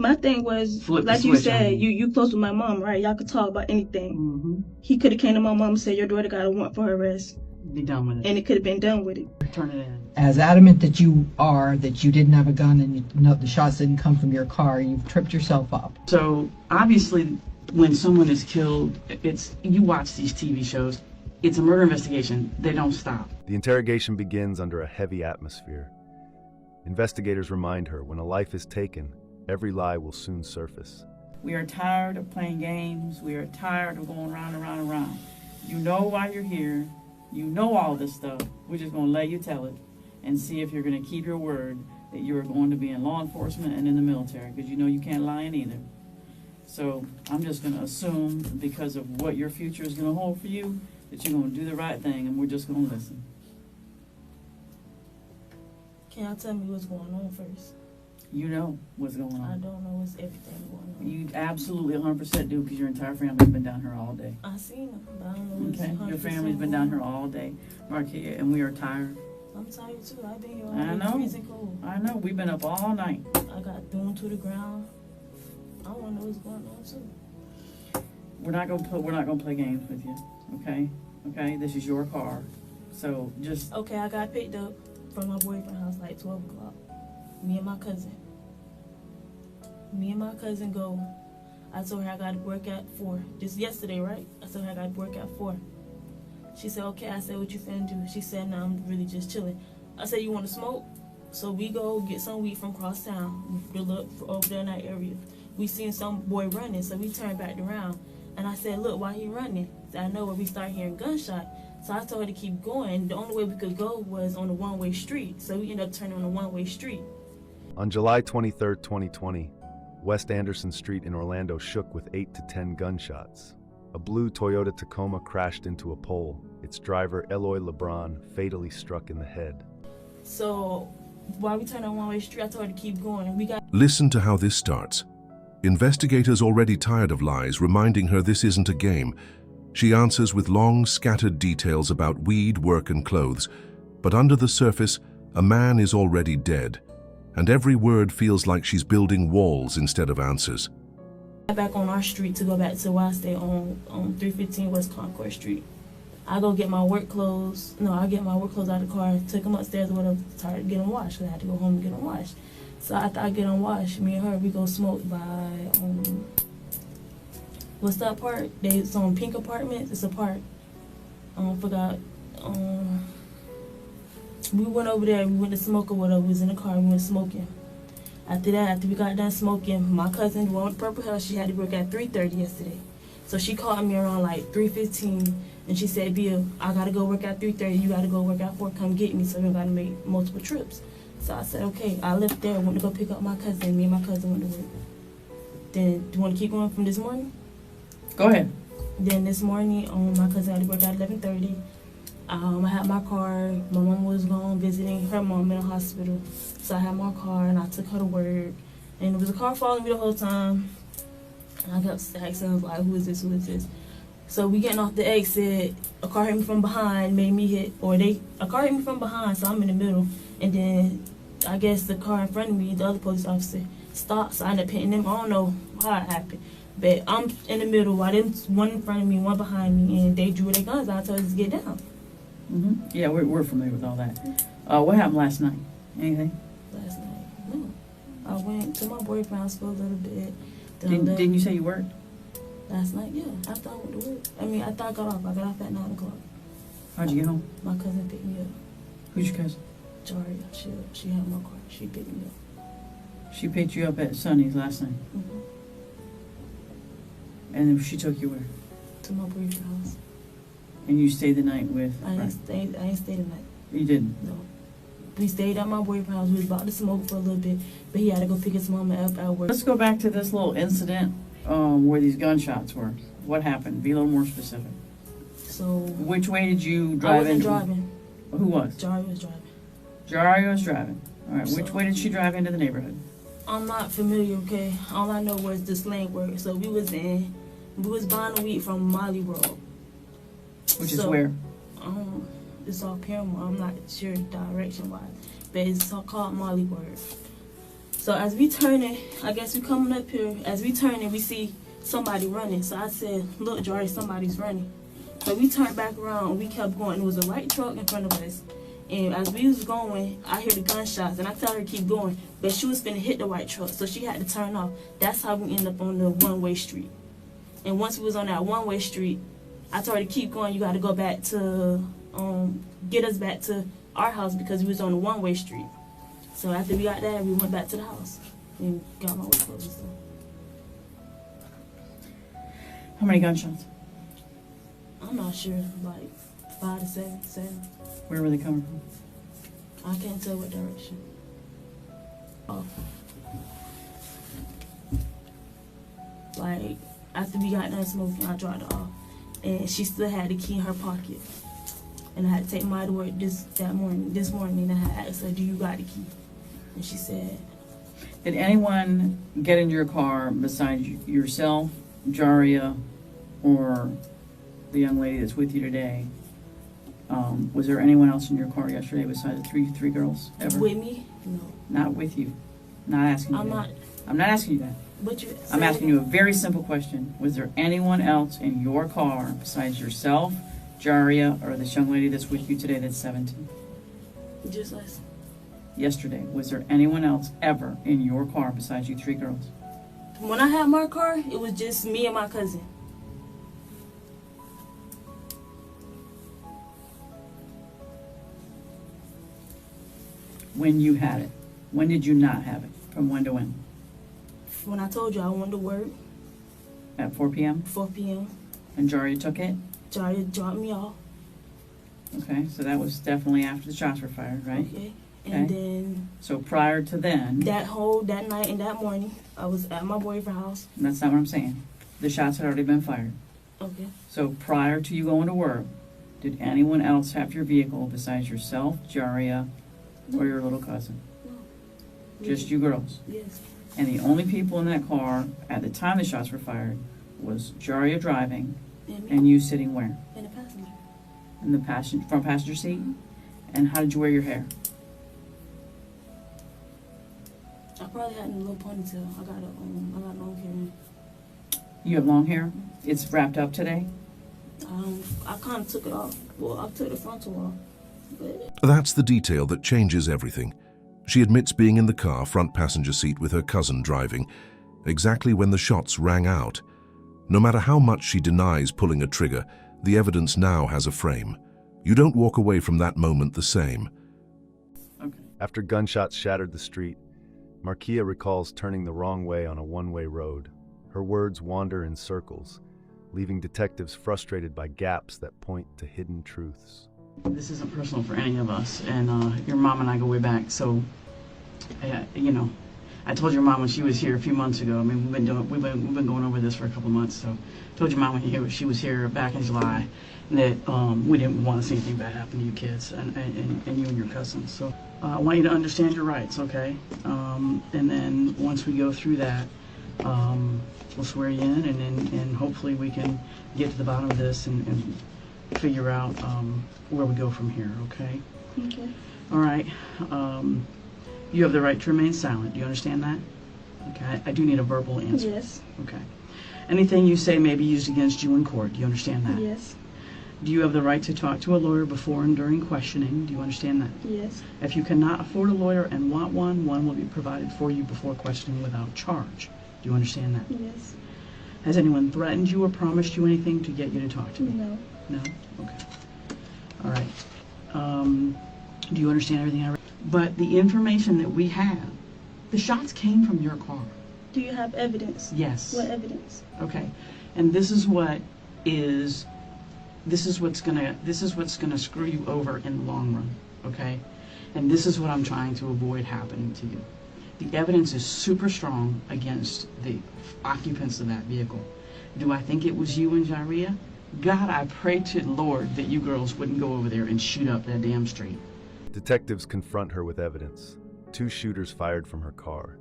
My thing was, like you said, you close with my mom, right? Y'all could talk about anything. Mm-hmm. He could have came to my mom and said, your daughter got a warrant for her arrest. Be done with it. And it could have been done with it. Turn it in. As adamant that you are, that you didn't have a gun and you know the shots didn't come from your car, you've tripped yourself up. So, obviously, when someone is killed, you watch these TV shows, it's a murder investigation. They don't stop. The interrogation begins under a heavy atmosphere. Investigators remind her when a life is taken, every lie will soon surface. We are tired of playing games. We are tired of going round and round and round. You know why you're here. You know all this stuff. We're just going to let you tell it and see if you're going to keep your word that you're going to be in law enforcement and in the military, because you know you can't lie in either. So I'm just going to assume, because of what your future is going to hold for you, that you're going to do the right thing, and we're just going to listen. Can y'all tell me what's going on first? You know what's going on. I don't know what's everything going on. You absolutely 100% do, because your entire family's been down here all day. I seen them, but I don't know what's Okay, 100% your family's been down here all day, Marquia, and we are tired. I'm tired too. I've been here all I day, know. freezing cold. I know. We've been up all night. I got thrown to the ground. I want to know what's going on too. We're not gonna play games with you. Okay. Okay. This is your car, so just. Okay, I got picked up from my boyfriend's house like 12 o'clock. Me and my cousin go. I told her I got to work at 4. Just yesterday, right? I told her I got to work at 4. She said, okay. I said, what you finna do? She said, no, I'm really just chilling. I said, you want to smoke? So we go get some weed from cross town. We look over there in that area. We seen some boy running, so we turned back around. And I said, look, why he running? So I know where we start hearing gunshot. So I told her to keep going. The only way we could go was on a one-way street. So we ended up turning on a one-way street. On July 23, 2020, West Anderson Street in Orlando shook with 8 to 10 gunshots. A blue Toyota Tacoma crashed into a pole. Its driver, Eloy LeBron, fatally struck in the head. So while we turned on one-way street, I told her to keep going. Listen to how this starts. Investigators already tired of lies, reminding her this isn't a game. She answers with long, scattered details about weed, work, and clothes. But under the surface, a man is already dead. And every word feels like she's building walls instead of answers. Back on our street to go back to where I stay on 315 West Concord Street. I go get my work clothes. No, I get my work clothes out of the car, took them upstairs or whatever, started to get them washed, because I had to go home and get them washed. So after I get them washed, me and her, we go smoke by, what's that park? It's on Pink Apartments. It's a park. Forgot. We went over there, we went to smoke or whatever. We was in the car, we went smoking. After that, after we got done smoking, my cousin, the one with purple hair, she had to work at 3:30 yesterday. So she called me around like 3:15, and she said, Bill, I gotta go work at 3:30, you gotta go work at 4, come get me, so we gotta make multiple trips. So I said, okay. I left there, went to go pick up my cousin. Me and my cousin went to work. Then, do you want to keep going from this morning? Go ahead. Then this morning, my cousin had to work at 11:30. I had my car. My mom was gone visiting her mom in the hospital. So I had my car, and I took her to work. And there was a car following me the whole time. And I kept asking, like, who is this, who is this? So we getting off the exit, a car hit me from behind, made me hit, a car hit me from behind, so I'm in the middle. And then I guess the car in front of me, the other police officer, stopped, so I ended up hitting them. I don't know how it happened. But I'm in the middle, while them, one in front of me, one behind me, and they drew their guns out, told us to get down. Mm-hmm. Yeah, we're familiar with all that. What happened last night? Anything? Last night? No. I went to my boyfriend's house for a little bit. Didn't you say you worked? Last night, yeah. After I went to work. I thought I got off. I got off at 9 o'clock. How'd you get home? My cousin picked me up. Who's your cousin? Jaria. She had my car. She picked me up. She picked you up at Sonny's last night? Mm-hmm. And then she took you where? To my boyfriend's house. And you stayed the night with? I ain't stayed the night. You didn't? No. We stayed at my boyfriend's house. We was about to smoke for a little bit, but he had to go pick his mama up at work. Let's go back to this little incident where these gunshots were. What happened? Be a little more specific. So. Which way did you drive? I wasn't driving. Who was? Jaria was driving. Jaria was driving. All right. So, which way did she drive into the neighborhood? I'm not familiar, okay? All I know was the slang word. So we was buying the weed from Molly Road. Which is where? It's off Paramount. I'm not sure direction-wise, but it's called Molly Word. So as we turning, I guess we coming up here. As we turning, we see somebody running. So I said, look, Jari, somebody's running. So we turned back around and we kept going. It was a white truck in front of us. And as we was going, I hear the gunshots and I tell her to keep going. But she was finna hit the white truck, so she had to turn off. That's how we ended up on the one-way street. And once we was on that one-way street, I told her to keep going. You got to go back to, get us back to our house because we was on the one-way street. So after we got there, we went back to the house and got my way clothes and stuff. How many gunshots? I'm not sure, like 5 to 7. Where were they coming from? I can't tell what direction. Oh. Like, after we got done smoking, I dropped it off. And she still had the key in her pocket. And I had to take mine to work this morning, and I had asked her, do you got the key? And she said, Did anyone get in your car besides yourself, Jaria, or the young lady that's with you today? Was there anyone else in your car yesterday besides the three girls ever? with me? No. Not with you. Not asking you I'm that. not. I'm not asking you that. But you. I'm asking you a very simple question. Was there anyone else in your car besides yourself, Jaria, or this young lady that's with you today that's 17? Just us. Yesterday, was there anyone else ever in your car besides you 3 girls? When I had my car, it was just me and my cousin. When you had it? When did you not have it? From when to when? When I told you I wanted to work, At 4 p.m.? 4 p.m., And Jaria took it? Jari dropped me off. Okay, so that was definitely after the shots were fired, right? Okay. And Okay. then So prior to then, that night and that morning, I was at my boyfriend's house. that's not what I'm saying. The shots had already been fired. Okay. So prior to you going to work, did anyone else have your vehicle besides yourself, Jaria, or your little cousin? No. Just you girls? Yes. And the only people in that car at the time the shots were fired was Jaria driving And me. and you sitting where? And the passenger. In the front passenger seat? And how did you wear your hair? I probably had a little ponytail. I got long hair. You have long hair? It's wrapped up today? I kind of took it off. Well, I took the frontal off. But That's the detail that changes everything. She admits being in the car, front passenger seat, with her cousin driving, exactly when the shots rang out. No matter how much she denies pulling a trigger, the evidence now has a frame. You don't walk away from that moment the same. Okay. After gunshots shattered the street, Markia recalls turning the wrong way on a one-way road. Her words wander in circles, leaving detectives frustrated by gaps that point to hidden truths. This isn't personal for any of us, and your mom and I go way back. So, I told your mom when she was here a few months ago. I mean, we've been going over this for a couple months. So, I told your mom when she was here back in July that we didn't want to see anything bad happen to you kids and you and your cousins. So, I want you to understand your rights, okay? And then once we go through that, we'll swear you in, and hopefully we can get to the bottom of this and figure out where we go from here, okay? okay. All right. You have the right to remain silent. Do you understand that? Okay. I do need a verbal answer. Yes. Okay. Anything you say may be used against you in court. Do you understand that? Yes. Do you have the right to talk to a lawyer before and during questioning? Do you understand that? Yes. If you cannot afford a lawyer and want one will be provided for you before questioning without charge. Do you understand that? Yes. Has anyone threatened you or promised you anything to get you to talk to me? No. No? Okay. All right. Do you understand everything I read? But the information that we have, the shots came from your car. Do you have evidence? Yes. What evidence? Okay. And this is what's gonna screw you over in the long run. Okay? And this is what I'm trying to avoid happening to you. The evidence is super strong against the occupants of that vehicle. Do I think it was you and Jaria? God, I pray to the Lord that you girls wouldn't go over there and shoot up that damn street. Detectives confront her with evidence. 2 shooters fired from her car.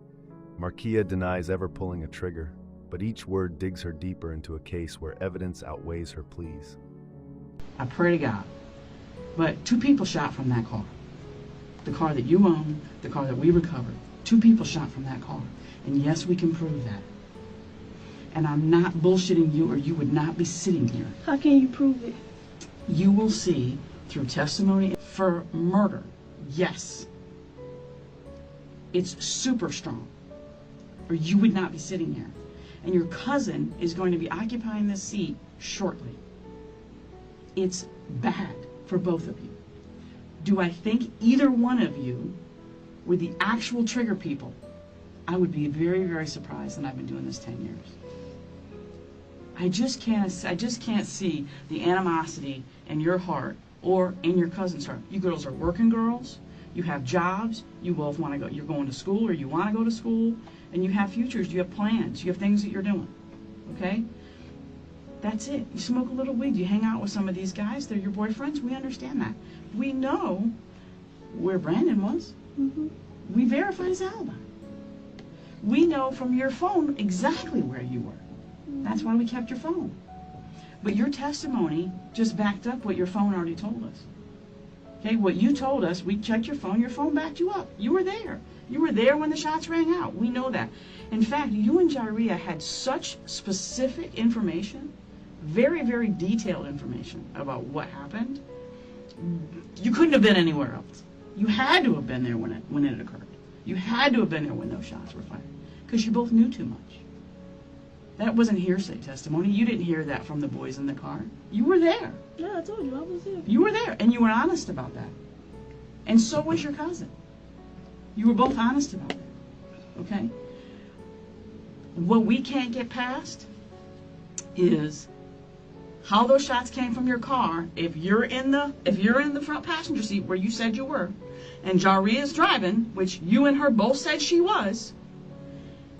Markia denies ever pulling a trigger, but each word digs her deeper into a case where evidence outweighs her pleas. I pray to God. But 2 people shot from that car. The car that you own, the car that we recovered. 2 people shot from that car. And yes, we can prove that. And I'm not bullshitting you, or you would not be sitting here. How can you prove it? You will see through testimony for murder. Yes. It's super strong. Or you would not be sitting here. And your cousin is going to be occupying this seat shortly. It's bad for both of you. Do I think either one of you were the actual trigger people? I would be very, very surprised, and I've been doing this 10 years. I just can't see the animosity in your heart or in your cousin's heart. You girls are working girls. You have jobs. You both want to go. You're going to school, or you want to go to school, and you have futures. You have plans. You have things that you're doing. Okay? That's it. You smoke a little weed. You hang out with some of these guys. They're your boyfriends. We understand that. We know where Brandon was. Mm-hmm. We verified his alibi. We know from your phone exactly where you were. That's why we kept your phone. But your testimony just backed up what your phone already told us. Okay, what you told us, we checked your phone backed you up. You were there. You were there when the shots rang out. We know that. In fact, you and Jaria had such specific information, very, very detailed information about what happened. You couldn't have been anywhere else. You had to have been there when it occurred. You had to have been there when those shots were fired, because you both knew too much. That wasn't hearsay testimony. You didn't hear that from the boys in the car. You were there. Yeah, I told you, I was there. You were there, and you were honest about that. And so was your cousin. You were both honest about that. Okay? What we can't get past is how those shots came from your car. If you're in the front passenger seat where you said you were, and Jaria's driving, which you and her both said she was,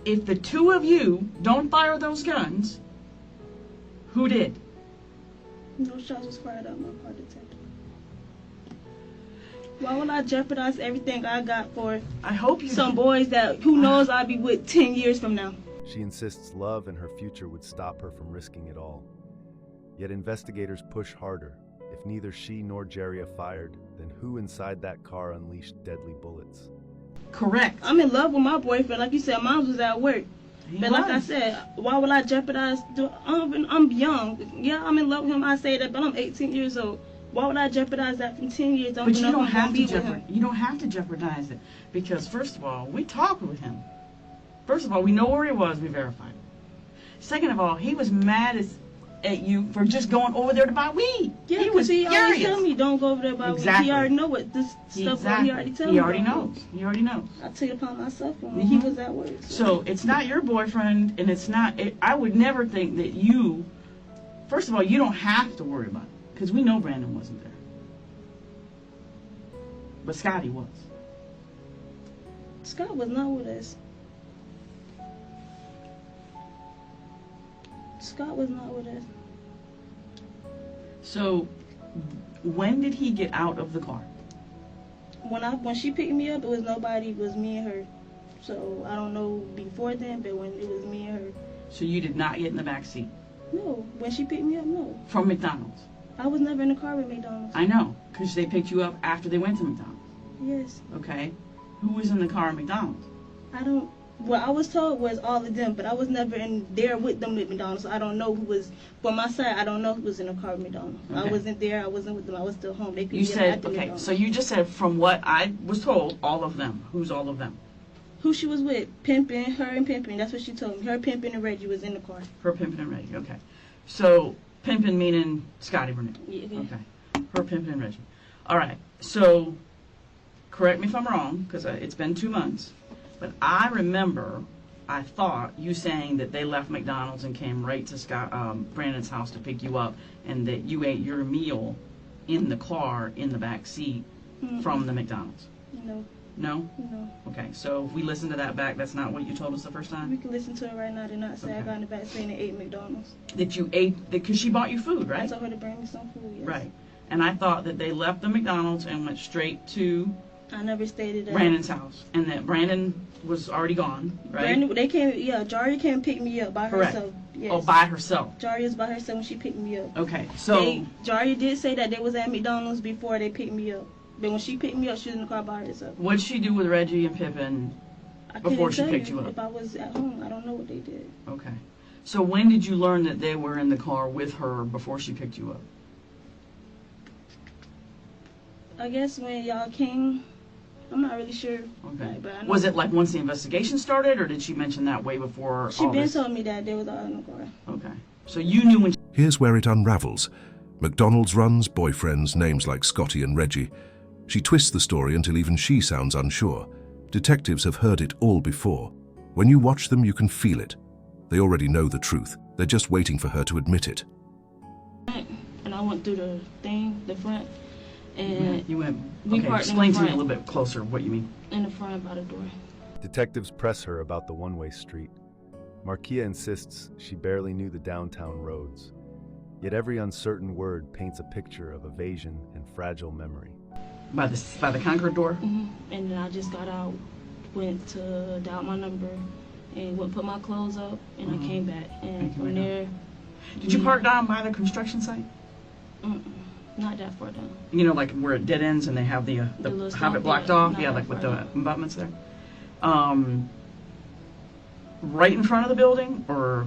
if the 2 of you don't fire those guns, who did? No shots was fired out my car, detective. Why would I jeopardize everything I got for I hope you some boys that who knows I'll be with 10 years from now? She insists love and her future would stop her from risking it all. Yet investigators push harder. If neither she nor Jaria fired, then who inside that car unleashed deadly bullets? Correct. I'm in love with my boyfriend. Like you said, mine was at work. But like I said, why would I jeopardize? I'm young. Yeah, I'm in love with him. I say that, but I'm 18 years old. Why would I jeopardize that from 10 years? But you don't have to jeopardize it, because first of all, we talked with him. First of all, we know where he was. We verified it. Second of all, he was mad at you for just going over there to buy weed. Yeah, he was he furious. already told me don't go over there about weed. He already know what this stuff. Exactly. He already told me. He already knows. He already knows. I took it upon myself when he was at work. So it's not your boyfriend, and it's not. I would never think that you. First of all, you don't have to worry about it, because we know Brandon wasn't there. But Scotty was. Scott was not with us. Scott was not with us. So, when did he get out of the car? When she picked me up, it was nobody. It was me and her. So I don't know before then, but when it was me and her. So you did not get in the back seat? No. When she picked me up, no. From McDonald's? I was never in the car with McDonald's. I know, because they picked you up after they went to McDonald's. Yes. Okay. Who was in the car at McDonald's? What I was told was all of them, but I was never in there with them with McDonald's. So I don't know who was, from my side, I don't know who was in the car with McDonald's. Okay. I wasn't there, I wasn't with them, I was still home. They you said, okay, McDonald's. So you just said, from what I was told, all of them. Who's all of them? Who she was with, Pimpin', her and Pimpin', that's what she told me. Her, Pimpin', and Reggie was in the car. Her, Pimpin', and Reggie, okay. So, Pimpin' meaning Scotty Burnett. Yeah. Okay. Her, Pimpin', and Reggie. All right, so, correct me if I'm wrong, because it's been 2 months, but I remember, I thought, you saying that they left McDonald's and came right to Brandon's house to pick you up, and that you ate your meal in the car, in the back seat, from the McDonald's. No. No? No. Okay, so if we listen to that back, that's not what you told us the first time? We can listen to it right now. Did not say I got in the back saying they ate McDonald's. That you ate, because she bought you food, right? I told her to bring me some food, yes. Right. And I thought that they left the McDonald's and went straight to I never stated that. Brandon's house, and that Brandon was already gone, right? Brandon, they came, yeah, Jaria came pick me up by Correct. herself. Yes. Oh, by herself. Jaria's by herself when she picked me up. Okay, so Jaria did say that they was at McDonald's before they picked me up. But when she picked me up, she was in the car by herself. what'd she do with Reggie and Pippin I Before couldn't she tell picked you up? If I was at home, I don't know what they did. Okay. So when did you learn that they were in the car with her before she picked you up? I guess when y'all came, I'm not really sure. Okay. But I know Was it like once the investigation started, or did she mention that way before she all been this? told me that they was all in the car. Okay. So you knew when. Here's where it unravels. McDonald's runs boyfriends, names like Scotty and Reggie. She twists the story until even she sounds unsure. Detectives have heard it all before. When you watch them, you can feel it. They already know the truth. They're just waiting for her to admit it. And I went through the thing, the front, and You went. we Okay. parked in Explain the to me a front. little bit closer what you mean. in the front by the door. Detectives press her about the one-way street. Marquia insists she barely knew the downtown roads. Yet every uncertain word paints a picture of evasion and fragile memory. By the Concord door. And then I just got out, went to dial my number, and went put my clothes up, and I came back. And from there, Did you park down by the construction site? not that far down. You know, like where it dead ends and they have the little have stop it blocked there, off. not Yeah, that like with far the down. abutments there. Right in front of the building, or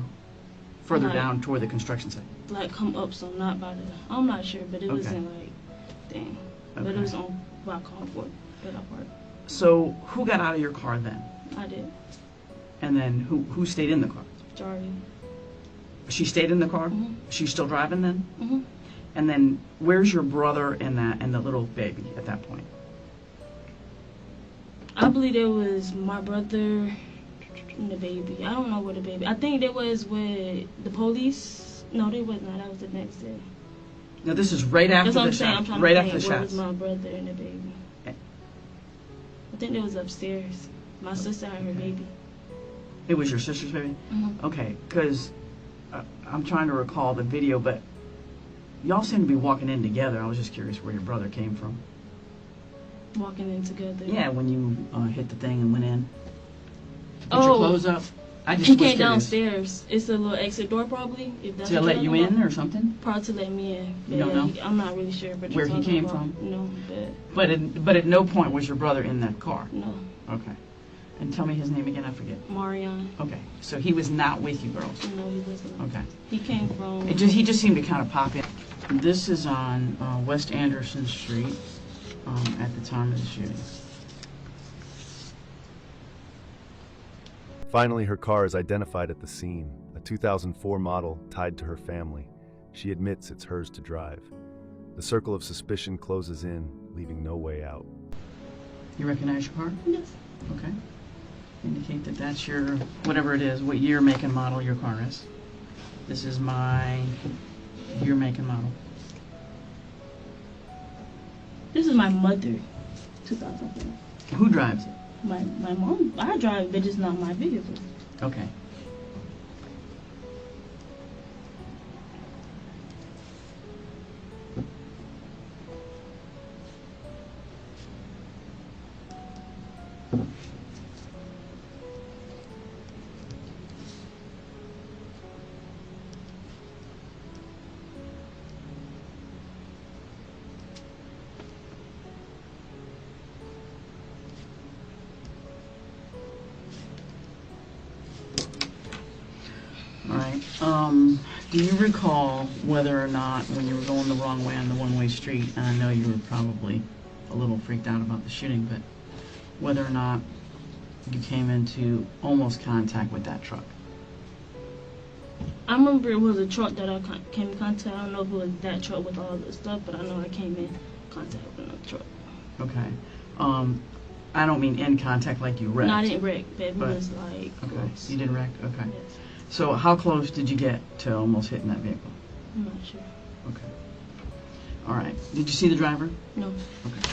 further Like- down toward the construction site. Like come up, so not by the. I'm not sure, but it Okay. wasn't like, dang. But Okay. it was on by Concord that I parked. So who got out of your car then? I did. And then who stayed in the car? Jardy. She stayed in the car. Mhm. She's still driving then. Mhm. And then where's your brother and the little baby at that point? I believe it was my brother and the baby. I don't know where the baby. I think they was with the police. No, they was not. That was the next day. Now this is right after That's what the I'm saying. I'm shot. trying Right to after the think where shots. was my brother and the baby. Okay. I think they was upstairs. My sister and her baby. It was your sister's baby. Mhm. Okay, because I'm trying to recall the video, but y'all seem to be walking in together. I was just curious where your brother came from. Walking in together. Yeah, when you hit the thing and went in. Put Oh. your clothes up. I just He was came curious. downstairs. It's a little exit door probably. If that's To what let you're you talking in about. or something? Probably to let me in. You don't know? I'm not really sure. But Where you're he talking came about- from? No, but But at no point was your brother in that car. no. Okay. And tell me his name again. I forget. Marion. Okay. So he was not with you girls. No, he wasn't. Okay. He came from. He just seemed to kind of pop in. This is on West Anderson Street at the time of the shooting. Finally, her car is identified at the scene, a 2004 model tied to her family. She admits it's hers to drive. The circle of suspicion closes in, leaving no way out. You recognize your car? Yes. Okay. Indicate that that's your, whatever it is, what year, make, and model your car is. This is my year, make, and model. This is my mother. 2004. Who drives it? My mom. I drive, but it's not my vehicle. Okay. All right. Do you recall whether or not when you were going the wrong way on the one-way street, and I know you were probably a little freaked out about the shooting, but whether or not you came into almost contact with that truck? I remember it was a truck that I came in contact. I don't know if it was that truck with all the stuff, but I know I came in contact with another truck. Okay. I don't mean in contact like you wrecked. No, I didn't wreck, but it But- was like Okay. close. You didn't wreck? Okay. Yes. So how close did you get to almost hitting that vehicle? I'm not sure. Okay. All right. Did you see the driver? No. Okay.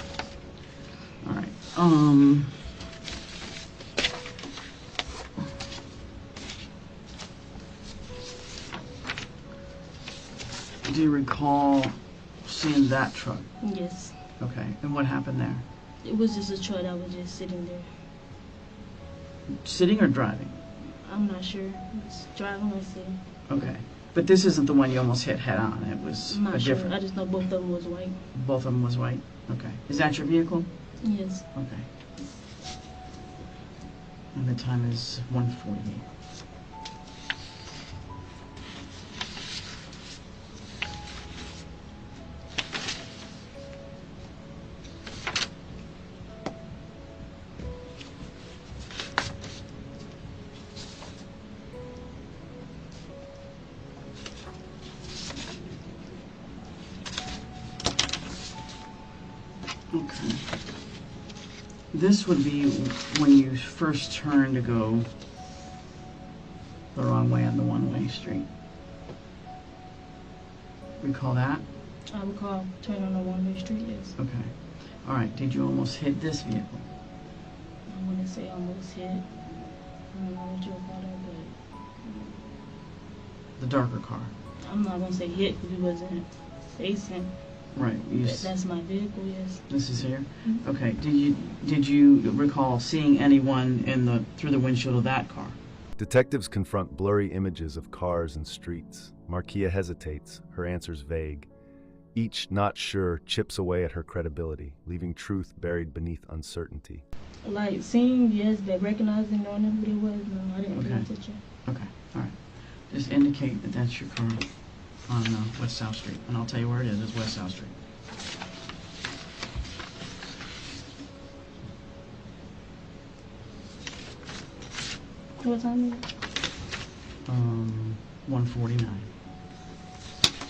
All right. Do you recall seeing that truck? Yes. Okay. And what happened there? It was just a truck that was just sitting there. Sitting or driving? I'm not sure. It's driving or sitting. Okay. But this isn't the one you almost hit head on. It was I'm a not sure. different. I just know both of them was white. Both of them was white? Okay. Is that your vehicle? Yes. Okay. And the time is 1:48. Okay. This would be when you first turn to go the wrong way on the one-way street. Recall that? I recall turning on the one-way street, yes. Okay. All right. Did you almost hit this vehicle? I want to say almost hit. I don't know what you call that, The darker car. but I'm not going to say hit because we wasn't facing. Right. That's my vehicle, yes. This is here. Mhm. Okay. Did you recall seeing anyone through the windshield of that car? Detectives confront blurry images of cars and streets. Markia hesitates, her answers vague. Each, not sure, chips away at her credibility, leaving truth buried beneath uncertainty. Like, seeing, yes, but recognizing, knowing who they was, no, I didn't pay Okay. attention. Okay. All right. Just indicate that that's your car on West South Street, and I'll tell you where it is. It's West South Street. What time is it? 1:49.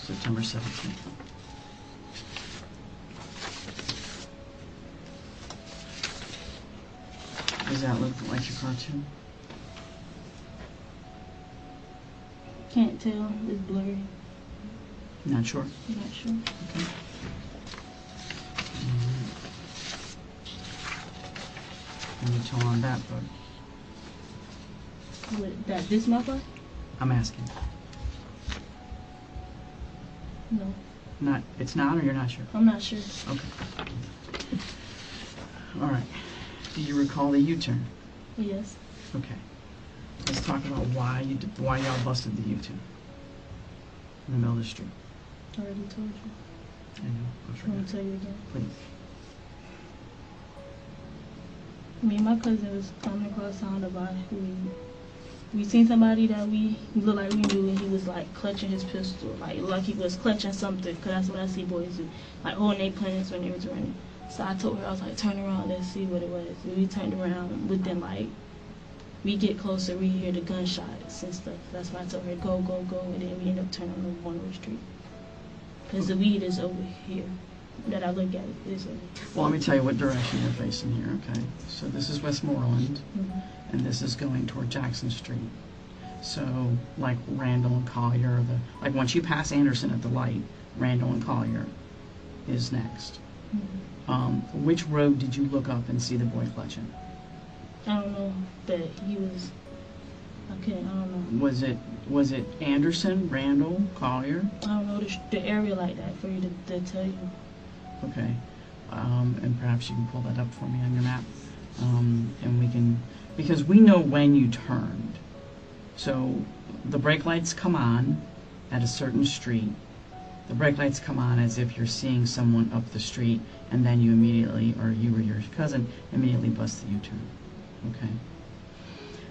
September 17th. Does that look like your car too? Can't tell. It's blurry. Not sure. I'm not sure. Okay. Can you tell on that photo? This my car? I'm asking. No, It's not, or you're not sure? I'm not sure. Okay. All right. Do you recall the U-turn? Yes. Okay. Let's talk about why y'all busted the U-turn in the middle of the street. I already told you. I know. I I'm forgot. gonna tell you again. Please. Me and my cousin was coming across town about we seen somebody that we looked like we knew, and he was like clutching his pistol, like he was clutching something, cause that's what I see boys do, like holding their plans when they was running. So I told her, I was like, turn around, let's see what it was. And we turned around, within like, we get closer, we hear the gunshots and stuff. That's why I told her, go, go, go, and then we end up turning on one-way street. Cause the weed is over here. That I look at it is over here. Well, let me tell you what direction you're facing here, okay? So this is Westmoreland, and this is going toward Jackson Street. So, like Randall and Collier, like once you pass Anderson at the light, Randall and Collier is next. Which road did you look up and see the boy clutching? I don't know, but he was, I don't know. Was it Anderson, Randall, Collier? I don't know the area like that for you to tell you. Okay. And perhaps you can pull that up for me on your map. And we can, because we know when you turned. So the brake lights come on at a certain street. The brake lights come on as if you're seeing someone up the street, and then you immediately, or you or your cousin, immediately bust the U-turn. Okay.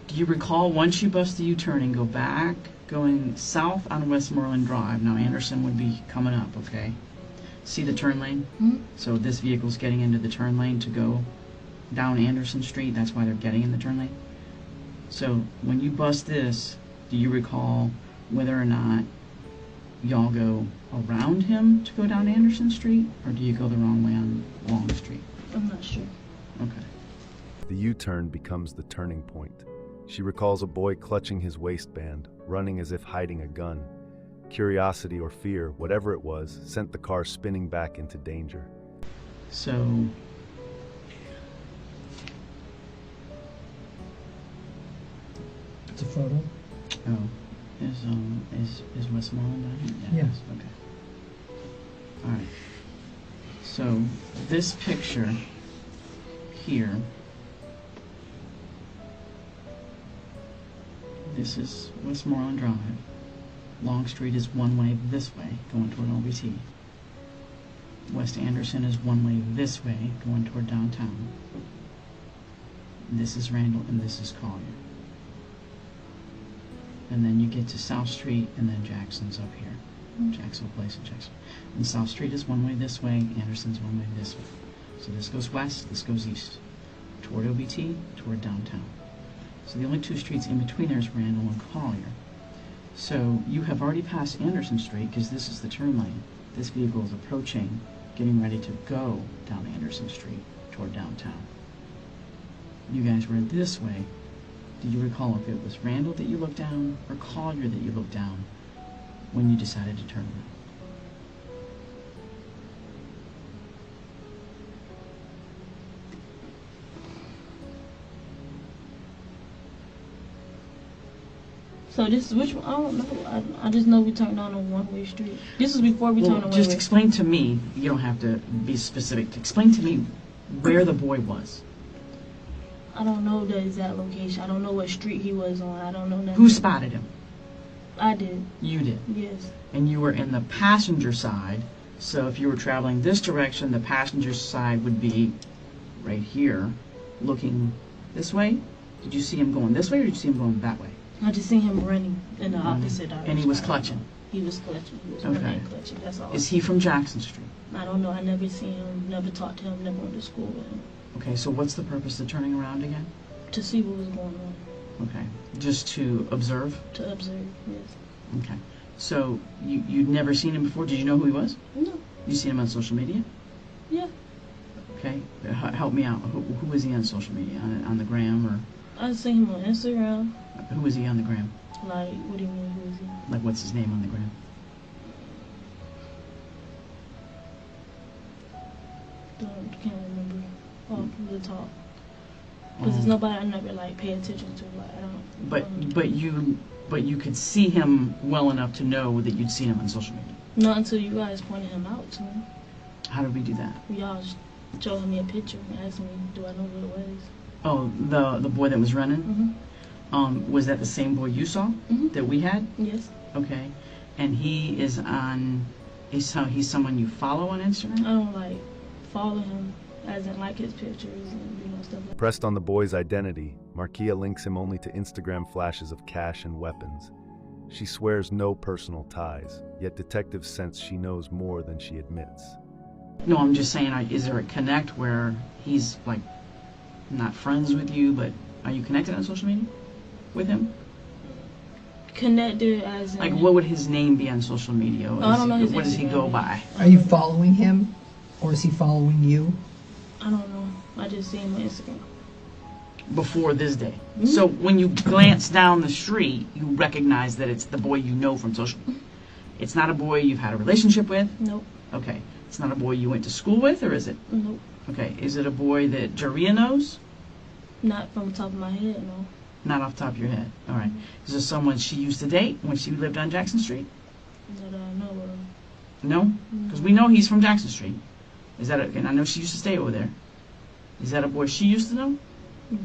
Do you recall once you bust the U-turn and go back, going south on Westmoreland Drive? Now Anderson would be coming up, okay? See the turn lane? So this vehicle's getting into the turn lane to go down Anderson Street. That's why they're getting in the turn lane. So when you bust this, do you recall whether or not y'all go around him to go down Anderson Street, or do you go the wrong way on Long Street? I'm not sure. Okay. The U-turn becomes the turning point. She recalls a boy clutching his waistband, running as if hiding a gun. Curiosity or fear, whatever it was, sent the car spinning back into danger. So It's a photo. is Westmoreland down here? Yes. Okay. All right. So this picture here, this is Westmoreland Drive. Long Street is one way this way, going toward LBT. West Anderson is one way this way, going toward downtown. This is Randall, and this is Collier. And then you get to South Street, and then Jackson's up here. Jacksonville Place and Jackson. And South Street is one way this way, Anderson's one way this way. So this goes west, this goes east. Toward OBT, toward downtown. So the only two streets in between there is Randall and Collier. So you have already passed Anderson Street, because this is the turn lane. This vehicle is approaching, getting ready to go down Anderson Street toward downtown. You guys were this way. Did you recall if it was Randall that you looked down or Collier that you looked down when you decided to turn around? So this is which one? I don't know. I just know we turned on a one-way street. This is before we turned on just one-way. explain to me, you don't have to be specific, explain to me where the boy was. I don't know the exact location. I don't know what street he was on. I don't know nothing. Who spotted him? I did. You did. Yes. And you were in the passenger side, so if you were traveling this direction, the passenger side would be right here, looking this way. Did you see him going this way, or did you see him going that way? I just seen him running in the opposite direction. And he was clutching? He was clutching. He was Okay. running and clutching. That's all. Is he from Jackson Street? I don't know. I never seen him. Never talked to him. Never went to school with him. Okay, so what's the purpose of turning around again? To see what was going on. Okay, just to observe? To observe. Yes. Okay. So you'd never seen him before? Did you know who he was? No. You seen him on social media? Yeah. Okay. Help me out. Who was he on social media? On the gram, or I seen him on Instagram. who was he on the gram? Like, what do you mean? Who is he? Like, what's his name on the gram? Can't remember off the top. Because there's nobody I never like pay attention to. Like I don't. But you could see him well enough to know that you'd seen him on social media. Not until you guys pointed him out to me. How did we do that? Y'all showed me a picture and asked me, do I know who it was? Oh, the boy that was running. Mhm. Was that the same boy you saw that we had? Yes. Okay. And he is on. He's someone you follow on Instagram. I don't like follow him, as in like his pictures and stuff like that. Pressed on the boy's identity, Markia links him only to Instagram flashes of cash and weapons. She swears no personal ties, yet detectives sense she knows more than she admits. No, I'm just saying, is there a connect where he's like not friends with you, but are you connected on social media with him? Connected as in... Like, what would his name be on social media? I don't know his What does he Instagram go name. by? Are you following him, or is he following you? I don't know. I just see him on Instagram. Before this day. So when you glance down the street, you recognize that it's the boy you know from social. It's not a boy you've had a relationship with? Nope. Okay. It's not a boy you went to school with, or is it? Nope. Okay. Is it a boy that Jaria knows? Not from the top of my head, no. Not off the top of your head. All right. Is there someone she used to date when she lived on Jackson Street? That I know of. No? Because we know he's from Jackson Street. Is that and I know she used to stay over there. Is that a boy she used to know?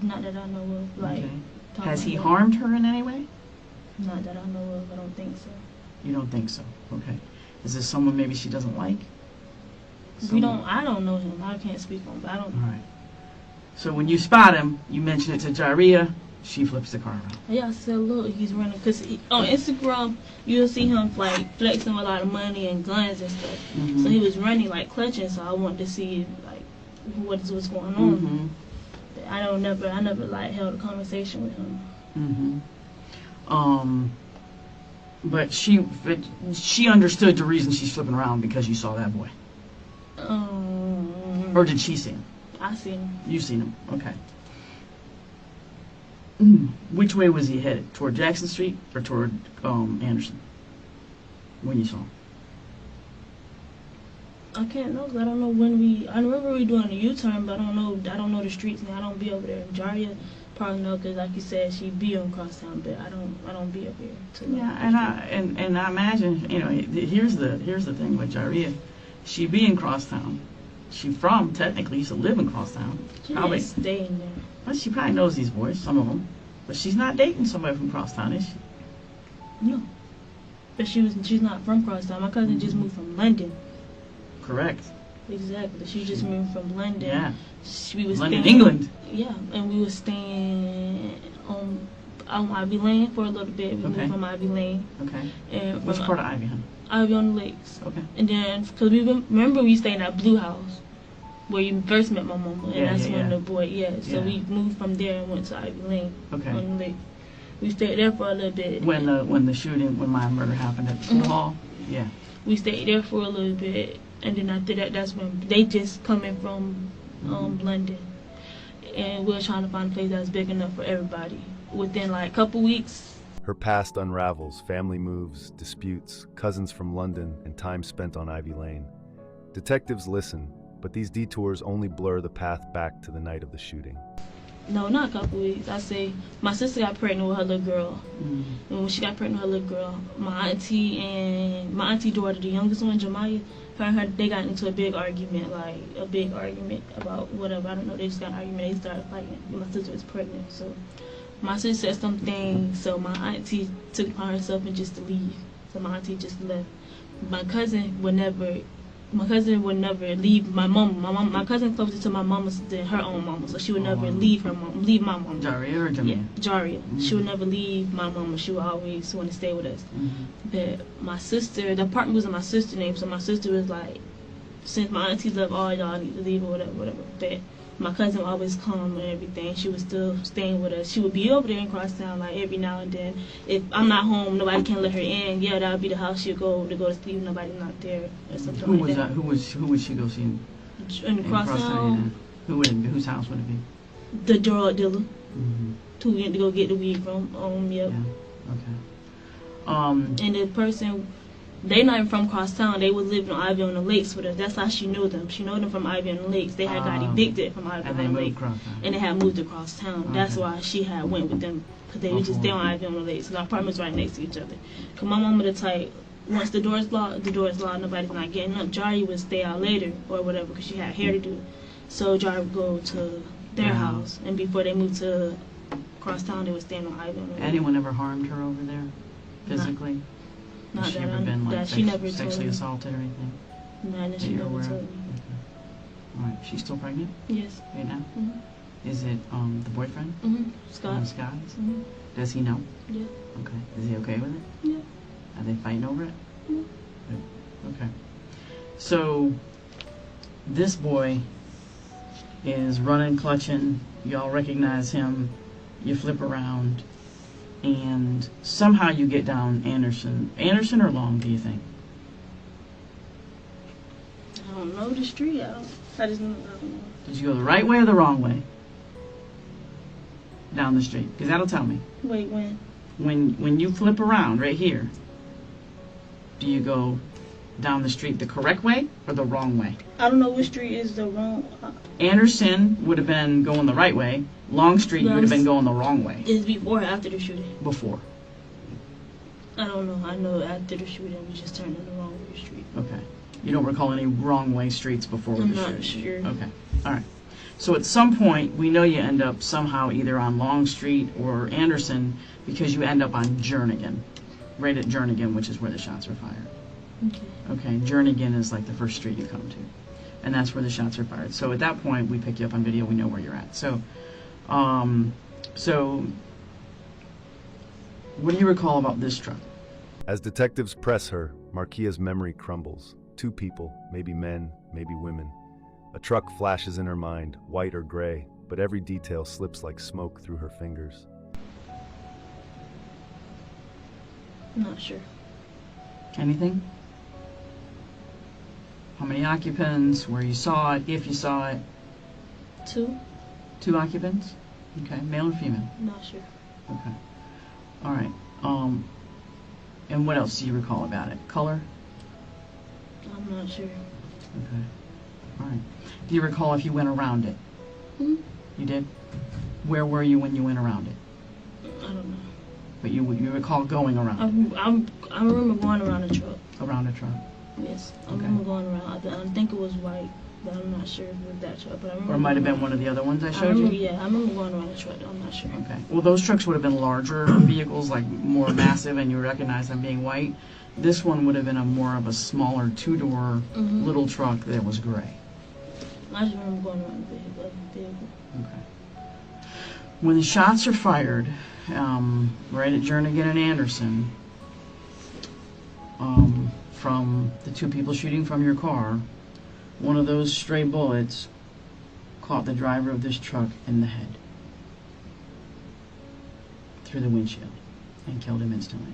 Not that I know of. Like, Okay. top Has of he my head. harmed her in any way? Not that I know of. I don't think so. You don't think so? Okay. Is this someone maybe she doesn't like? I don't know him. I can't speak on him, but I don't All right. So when you spot him, you mention it to Jaria, she flips the car around. Yeah, I said, look, he's running. Because on Instagram, you'll see him, like, flexing with a lot of money and guns and stuff. So he was running, like, clutching, so I wanted to see, like, what's going on. I never, like, held a conversation with him. But she understood the reason she's flipping around because you saw that boy. Or did she see him? I seen him. You seen him, okay. Which way was he headed? Toward Jackson Street or toward Anderson? When you saw him? I can't know, 'cause I don't know when I remember we doing a U-turn, but I don't know the streets now. I don't be over there. Jaria probably know, because like you said, she be on Crosstown, but I don't be up here. Yeah, and I imagine, you know, here's the thing with Jaria. She be in Crosstown. She technically used to live in Crosstown. She Probably didn't stay in there. Well, she probably knows these boys, some of them. But she's not dating somebody from Crosstown, is she? No. But she's not from Crosstown. My cousin just moved from London. Correct. Exactly. She just moved from London. Yeah. We was London, staying, England. Yeah, and we was staying on Ivy Lane for a little bit. We Okay. moved from Ivy Lane. Okay. And Which part of Ivy, honey? Ivy on the Lakes. Okay. And then, because remember we stayed in that blue house where you first met my mama, and that's when the boy, so we moved from there and went to Ivy Lane on the lake. We stayed there for a little bit. When my murder happened at the pool hall? Yeah. We stayed there for a little bit, and then after that, that's when they just coming from London, and we were trying to find a place that was big enough for everybody. Within like a couple weeks, Her past unravels, family moves, disputes, cousins from London, and time spent on Ivy Lane. Detectives listen, but these detours only blur the path back to the night of the shooting. no, not a couple weeks. I say my sister got pregnant with her little girl, and when she got pregnant with her little girl, my auntie daughter, the youngest one, Jemiah, her they got into a big argument about whatever. I don't know. They just got an argument. They started fighting. My sister was pregnant, so my sister said something. So my auntie took it upon herself and just to leave. So my auntie just left. My cousin would never leave my mom. My cousin closer to my mama than her own mama, so she would never leave my mama. Jaria or Jamia? Yeah, Jaria. She would never leave my mama. She would always want to stay with us. But my sister, the apartment was in my sister's name, so my sister was like, since my auntie left, all y'all need to leave or whatever. But my cousin would always come and everything. She was still staying with us. She would be over there in Crosstown like every now and then. If I'm not home, nobody can let her in. Yeah, that would be the house she'd go to sleep. Nobody's not there or something Who like was that. Who would she go see In Crosstown, whose house would it be? the drug dealer who went to go get the weed from. Yep. Yeah. Okay. And the person, they not even from Crosstown. They was living on Ivy on the Lakes with us. That's how she knew them. She knew them from Ivy on the Lakes. They had got evicted from Ivy on the Lakes, and they had moved across town. That's why she had went with them, because they were just there on Ivy on the Lakes. So our apartments right next to each other. Cause my mama the type, once the door's locked, nobody's not getting up. Jari would stay out later or whatever because she had hair to do. So Jari would go to their house, and before they moved to Crosstown, they would stand on Ivy on the Lakes. Anyone ever harmed her over there, physically? Not Has she that ever been like she never sexually told me. assaulted or anything? No, that she you're never aware of? told me. Okay. All right. She's still pregnant Yes. right now? Mhm. Is it the boyfriend? Scott. Scott? Mhm. Does he know? Yeah. Okay. Is he okay with it? Yeah. Are they fighting over it? Yeah. Good. Okay. So this boy is running, clutching. Y'all recognize him. You flip around, and somehow you get down Anderson. Anderson or Long, do you think? I don't know the street. I don't know. Did you go the right way or the wrong way? Down the street, because that'll tell me. Wait, when? When you flip around right here, do you go down the street the correct way or the wrong way? I don't know which street is the wrong. Anderson would have been going the right way. Long Street, you would have been going the wrong way. Is before or after the shooting? Before. I don't know. I know after the shooting we just turned in the wrong street. Okay. You don't recall any wrong way streets before I'm the not shooting? sure. Okay. All right. So at some point, we know you end up somehow either on Long Street or Anderson because you end up on Jernigan, right at Jernigan, which is where the shots were fired. Okay. Okay. Jernigan is like the first street you come to, and that's where the shots are fired. So at that point, we pick you up on video. We know where you're at. So, what do you recall about this truck? As detectives press her, Marquia's memory crumbles. Two people, maybe men, maybe women. A truck flashes in her mind, white or gray, but every detail slips like smoke through her fingers. I'm not sure. Anything? How many occupants? Where you saw it? If you saw it? 2? 2 occupants? Okay. Male or female? Not sure. Okay. All right. And what else do you recall about it? Color? I'm not sure. Okay. All right. Do you recall if you went around it? Hmm? You did? Where were you when you went around it? I don't know. But you recall going around it? I remember going around the truck. Around the truck? Yes. I Okay. remember going around. I think it was white. but I'm not sure if it was that truck. But I remember. Or it might have been one of the other ones I showed you? Yeah, I remember going around the truck. I'm not sure. Okay. Well, those trucks would have been larger vehicles, like more massive, and you recognize them being white. This one would have been more of a smaller two-door little truck that was gray. I just remember going around the vehicle. Okay. When the shots are fired, right at Jernigan and Anderson, from the two people shooting from your car, one of those stray bullets caught the driver of this truck in the head through the windshield and killed him instantly.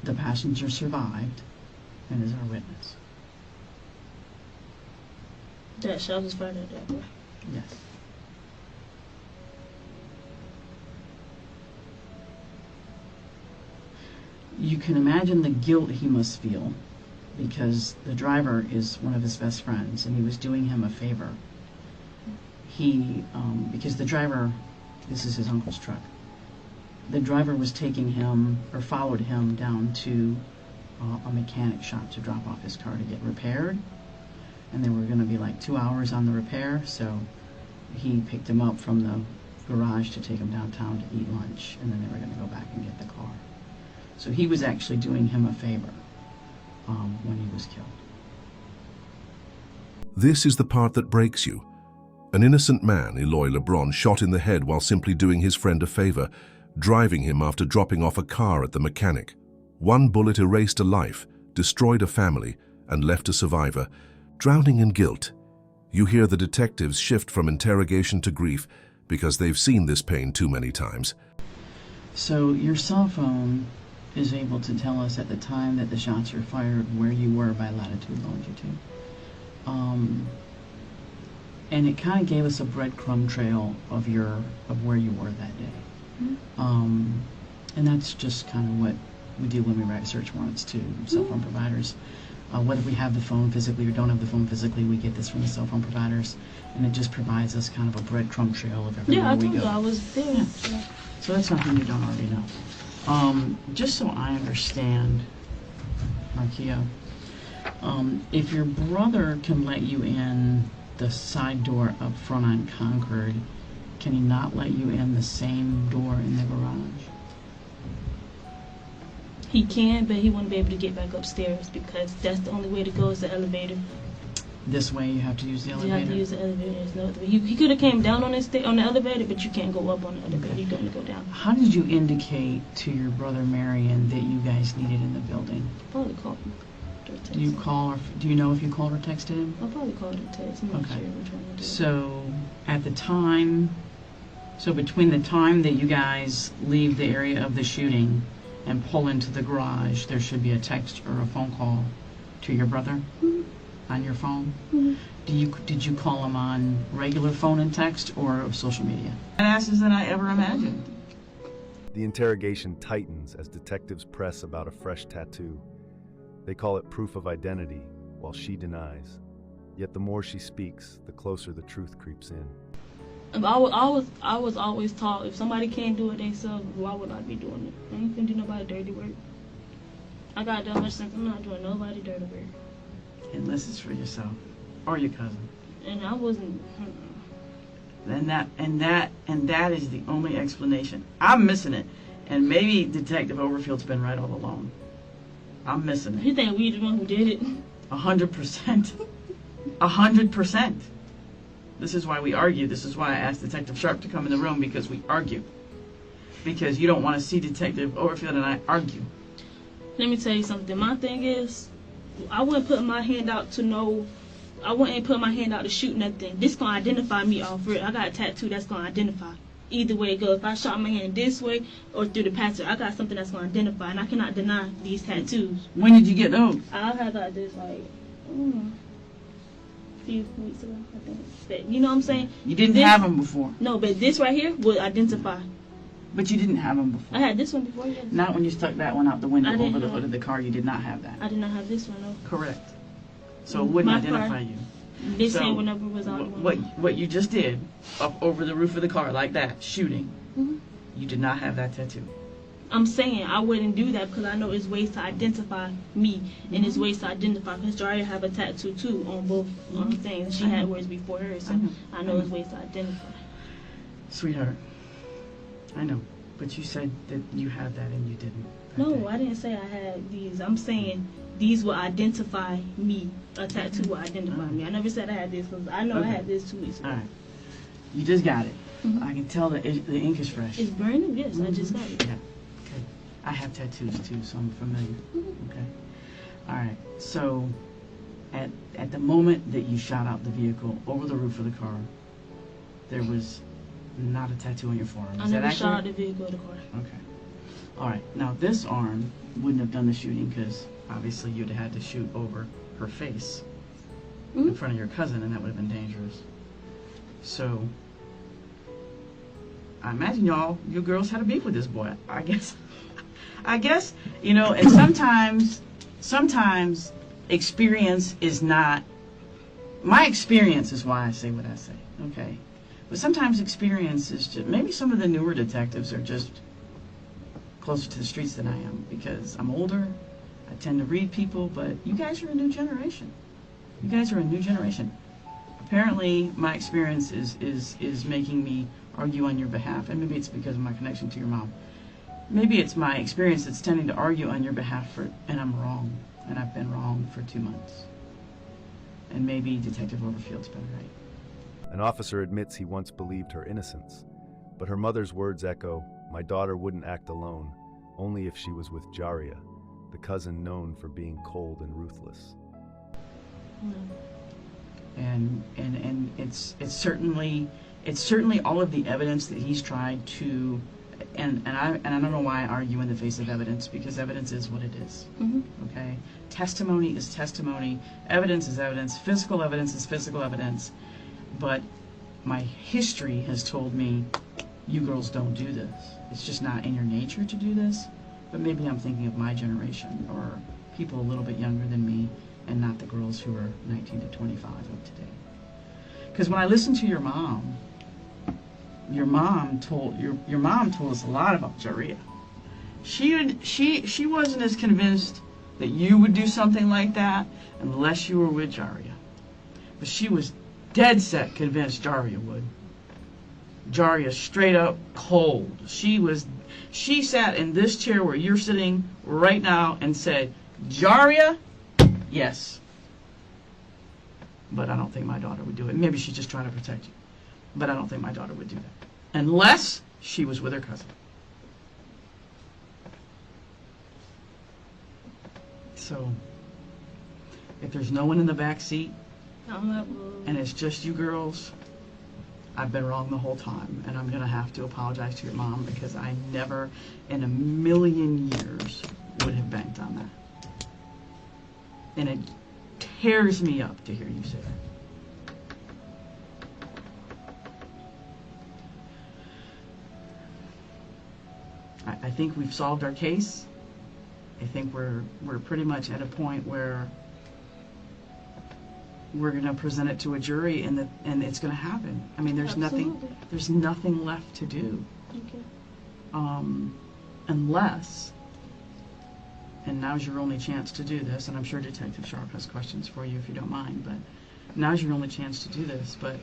The passenger survived and is our witness. That shot was fired at that boy. Yes. You can imagine the guilt he must feel because the driver is one of his best friends and he was doing him a favor. Because the driver, this is his uncle's truck, the driver was taking him or followed him down to a mechanic shop to drop off his car to get repaired. And there were going to be like 2 hours on the repair, so he picked him up from the garage to take him downtown to eat lunch, and then they were going to go back and get the car. So he was actually doing him a favor when he was killed. This is the part that breaks you. An innocent man, Eloy Lebron, shot in the head while simply doing his friend a favor, driving him after dropping off a car at the mechanic. One bullet erased a life, destroyed a family, and left a survivor, drowning in guilt. You hear the detectives shift from interrogation to grief because they've seen this pain too many times. So your cell phone is able to tell us at the time that the shots were fired where you were by latitude, longitude. And it kind of gave us a breadcrumb trail of where you were that day. And that's just kind of what we do when we write search warrants to cell phone providers. Whether we have the phone physically or don't have the phone physically, we get this from the cell phone providers, and it just provides us kind of a breadcrumb trail of everywhere we go. Yeah, I told you I was there. Yeah. So that's something you don't already know. Just so I understand, Marquia, if your brother can let you in the side door up front on Concord, can he not let you in the same door in the garage? He can, but he wouldn't be able to get back upstairs because that's the only way to go is the elevator. This way you have to use the elevator? You have to use the elevator. There's no other way. He could have came down on the elevator, but you can't go up on the elevator. You can only go down. How did you indicate to your brother Marion that you guys needed in the building? Probably called him. Do you call or do you know if you called or texted him? I probably called or text. I'm not sure which one I did. So at the time, between the time that you guys leave the area of the shooting and pull into the garage, there should be a text or a phone call to your brother on your phone. Did you call him on regular phone and text or social media? Asses than I ever imagined. The interrogation tightens as detectives press about a fresh tattoo. They call it proof of identity, while she denies. Yet the more she speaks, the closer the truth creeps in. I was always taught if somebody can't do it themselves, why would I be doing it? I ain't finna do nobody dirty work. I got that much sense. I'm not doing nobody dirty work. Unless it's for yourself or your cousin. And I wasn't. And that is the only explanation. I'm missing it, and maybe Detective Overfield's been right all along. I'm missing it. You think we the one who did it? 100%. 100%. This is why we argue. This is why I asked Detective Sharp to come in the room, because we argue. Because you don't want to see Detective Overfield and I argue. Let me tell you something. My thing is, I wouldn't put my hand out to know. I wouldn't put my hand out to shoot nothing. This gonna identify me off it. I got a tattoo that's gonna identify. Either way it goes. If I shot my hand this way or through the pasture, I got something that's gonna identify, and I cannot deny these tattoos. When did you get those? I had got this like a few weeks ago, I think. But, you know what I'm saying? You didn't have them before. No, but this right here would identify. But you didn't have them before. I had this one before. Yes. Not when you stuck that one out the window over the hood of the car. You did not have that. I did not have this one. No. Correct. So it wouldn't identify you. This hand whenever was out. What you just did up over the roof of the car like that, shooting, you did not have that tattoo. I'm saying I wouldn't do that because I know it's ways to identify me, and it's ways to identify, because Jaria have a tattoo too on both things. She had words before her, so I know it's ways to identify. Sweetheart, I know, but you said that you had that and you didn't. No, I didn't say I had these. I'm saying these will identify me. A tattoo will identify me. I never said I had this, because I know I had this 2 weeks ago. All right. You just got it. I can tell that the ink is fresh. It's brand new, yes. I just got it. Yeah. Okay. I have tattoos too, so I'm familiar. Okay. All right. So, at the moment that you shot out the vehicle over the roof of the car, there was not a tattoo on your forearm. I never shot out the vehicle or the car. Okay. All right. Now this arm wouldn't have done the shooting because obviously you'd have had to shoot over her face in front of your cousin, and that would have been dangerous. So I imagine you girls had a beef with this boy. I guess, you know, and sometimes experience is not, my experience is why I say what I say, okay? But sometimes experience is just, maybe some of the newer detectives are just closer to the streets than I am because I'm older, I tend to read people, but you guys are a new generation. You guys are a new generation. Apparently, my experience is making me argue on your behalf, and maybe it's because of my connection to your mom. Maybe it's my experience that's tending to argue on your behalf, and I'm wrong, and I've been wrong for 2 months. And maybe Detective Overfield's been right. An officer admits he once believed her innocence, but her mother's words echo, "My daughter wouldn't act alone, only if she was with Jaria, the cousin known for being cold and ruthless." And it's certainly all of the evidence that he's tried to, and I don't know why I argue in the face of evidence, because evidence is what it is. Okay, testimony is testimony, evidence is evidence, physical evidence is physical evidence. But my history has told me, you girls don't do this. It's just not in your nature to do this. But maybe I'm thinking of my generation, or people a little bit younger than me, and not the girls who are 19 to 25 of today. Because when I listened to your mom told us a lot about Jaria. She wasn't as convinced that you would do something like that unless you were with Jaria. But she was dead set convinced Jaria would. Jaria straight up cold. She sat in this chair where you're sitting right now and said, "Jaria, yes." But I don't think my daughter would do it. Maybe she's just trying to protect you. But I don't think my daughter would do that. Unless she was with her cousin. So, if there's no one in the back seat, and it's just you girls, I've been wrong the whole time, and I'm going to have to apologize to your mom, because I never in a million years would have banked on that. And it tears me up to hear you say that. I think we've solved our case. I think we're pretty much at a point where we're going to present it to a jury, and it's going to happen. I mean, there's nothing left to do. Okay. Unless, and now's your only chance to do this, and I'm sure Detective Sharp has questions for you if you don't mind, but now's your only chance to do this, but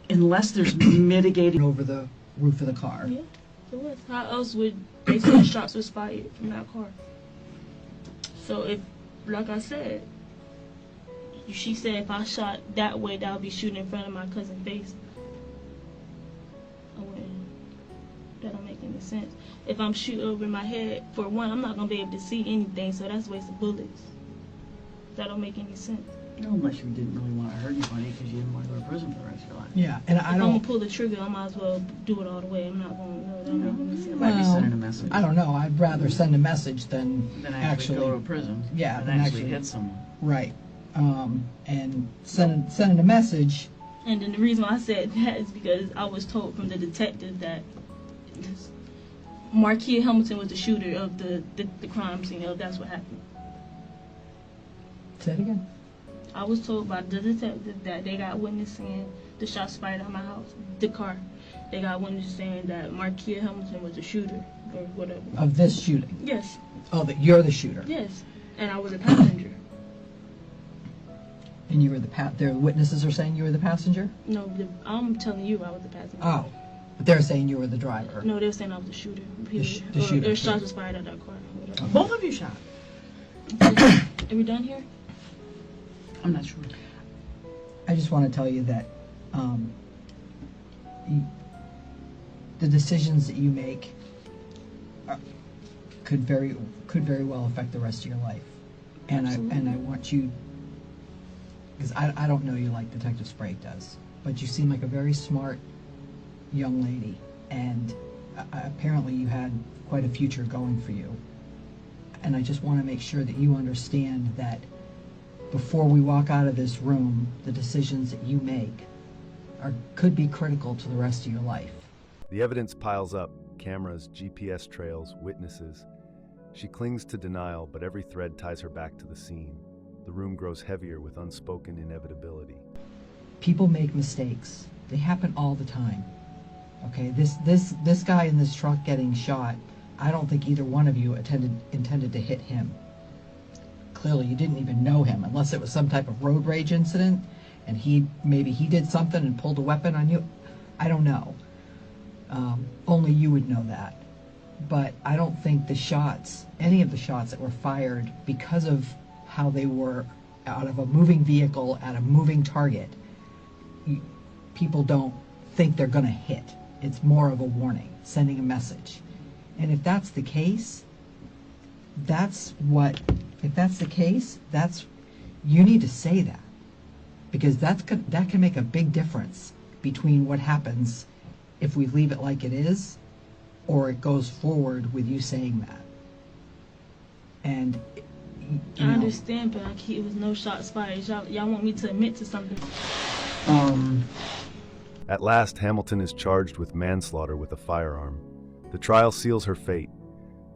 unless there's mitigating over the roof of the car. Yeah. How else would they say shots was fired from that car? So if, like I said, she said if I shot that way, that would be shooting in front of my cousin's face. That don't make any sense. If I'm shooting over my head, for one, I'm not gonna be able to see anything, so that's a waste of bullets. That don't make any sense. No, unless you didn't really want to hurt anybody because you didn't want to go to prison for the rest of your life. Yeah, and if I'm gonna pull the trigger, I might as well do it all the way. I'm not gonna know. That don't make any sense. Might be sending a message. I don't know. I'd rather send a message than actually go to a prison. Yeah, than actually hit someone. Right. And sending a message. And then the reason why I said that is because I was told from the detective that Marquis Hamilton was the shooter of the crime scene. That's what happened. Say it again. I was told by the detective that they got witness saying the shots fired at my house, the car. They got witness saying that Markia Hamilton was the shooter or whatever. Of this shooting? Yes. Oh, that you're the shooter? Yes. And I was a passenger. And you were their witnesses are saying you were the passenger? No, I'm telling you I was the passenger. Oh, but they're saying you were the driver. No, they're saying I was the shooter. The shooter. Their shots was fired at that car. Whatever. Both of you shot. Are we done here? I'm not sure. I just want to tell you that the decisions that you make could very well affect the rest of your life, and I want you, because I don't know you like Detective Sprague does, but you seem like a very smart young lady, and apparently you had quite a future going for you, and I just want to make sure that you understand that before we walk out of this room, the decisions that you make could be critical to the rest of your life. The evidence piles up: cameras, GPS trails, witnesses. She clings to denial, but every thread ties her back to the scene. The room grows heavier with unspoken inevitability. People make mistakes. They happen all the time. Okay, this guy in this truck getting shot, I don't think either one of you intended to hit him. Clearly, you didn't even know him, unless it was some type of road rage incident, and maybe he did something and pulled a weapon on you. I don't know. Only you would know that. But I don't think any of the shots that were fired, because of how they were out of a moving vehicle at a moving target, people don't think they're going to hit. It's more of a warning, sending a message. And if that's the case, you need to say that, because that can make a big difference between what happens if we leave it like it is, or it goes forward with you saying that. And I understand, but it was no shots fired. Y'all want me to admit to something? At last, Hamilton is charged with manslaughter with a firearm. The trial seals her fate.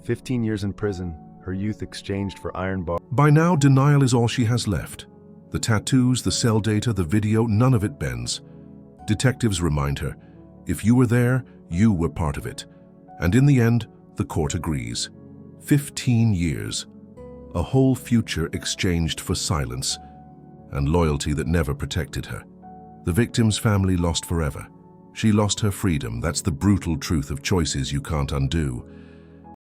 15 years in prison, her youth exchanged for iron bar. By now, denial is all she has left. The tattoos, the cell data, the video, none of it bends. Detectives remind her, if you were there, you were part of it. And in the end, the court agrees. 15 years. A whole future exchanged for silence and loyalty that never protected her. The victim's family lost forever. She lost her freedom. That's the brutal truth of choices you can't undo.